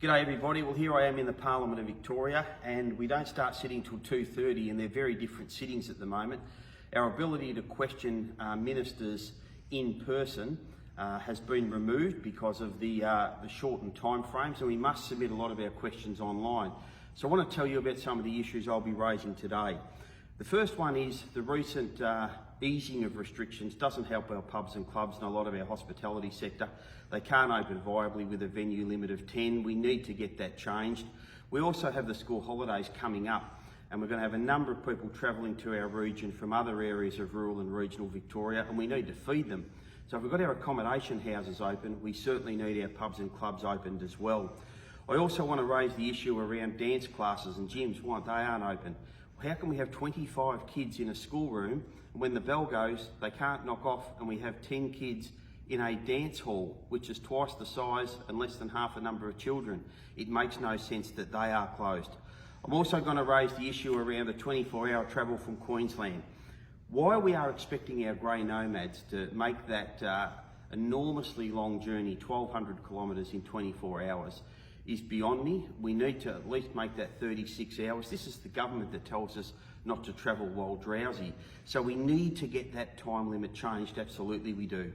G'day everybody, well here I am in the Parliament of Victoria and we don't start sitting till 2:30 and they're very different sittings at the moment. Our ability to question ministers in person has been removed because of the shortened time frames, and we must submit a lot of our questions online. So I want to tell you about some of the issues I'll be raising today. The first one is the recent easing of restrictions doesn't help our pubs and clubs and a lot of our hospitality sector. They can't open viably with a venue limit of 10. We need to get that changed. We also have the school holidays coming up, and we're going to have a number of people travelling to our region from other areas of rural and regional Victoria, and we need to feed them. So if we've got our accommodation houses open, we certainly need our pubs and clubs opened as well. I also want to raise the issue around dance classes and gyms. Why they aren't open? How can we have 25 kids in a schoolroom and when the bell goes they can't knock off, and we have 10 kids in a dance hall which is twice the size and less than half the number of children? It makes no sense that they are closed. I'm also going to raise the issue around the 24-hour travel from Queensland. Why we are expecting our grey nomads to make that enormously long journey, 1,200 kilometres in 24 hours, is beyond me. We need to at least make that 36 hours. This is the government that tells us not to travel while drowsy. So we need to get that time limit changed, absolutely we do.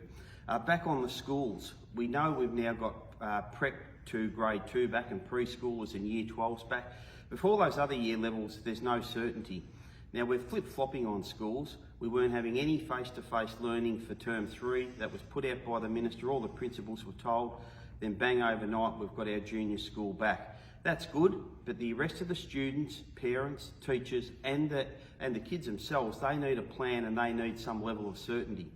Back on the schools, we know we've now got prep to grade 2 back and preschoolers and year 12s back. Before those other year levels, there's no certainty. Now we're flip-flopping on schools. We weren't having any face-to-face learning for term 3. That was put out by the minister. All the principals were told. Then bang, overnight, we've got our junior school back. That's good, but the rest of the students, parents, teachers, and the kids themselves, they need a plan and they need some level of certainty.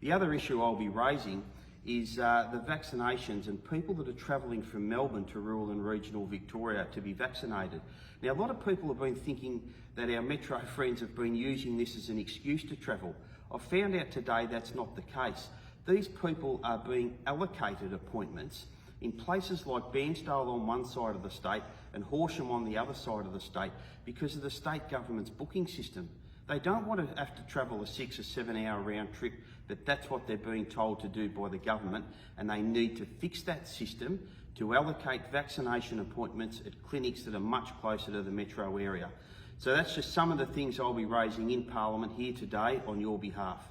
The other issue I'll be raising is the vaccinations and people that are travelling from Melbourne to rural and regional Victoria to be vaccinated. Now, a lot of people have been thinking that our metro friends have been using this as an excuse to travel. I've found out today that's not the case. These people are being allocated appointments in places like Bairnsdale on one side of the state and Horsham on the other side of the state because of the state government's booking system. They don't want to have to travel a 6 or 7 hour round trip, but that's what they're being told to do by the government, and they need to fix that system to allocate vaccination appointments at clinics that are much closer to the metro area. So that's just some of the things I'll be raising in Parliament here today on your behalf.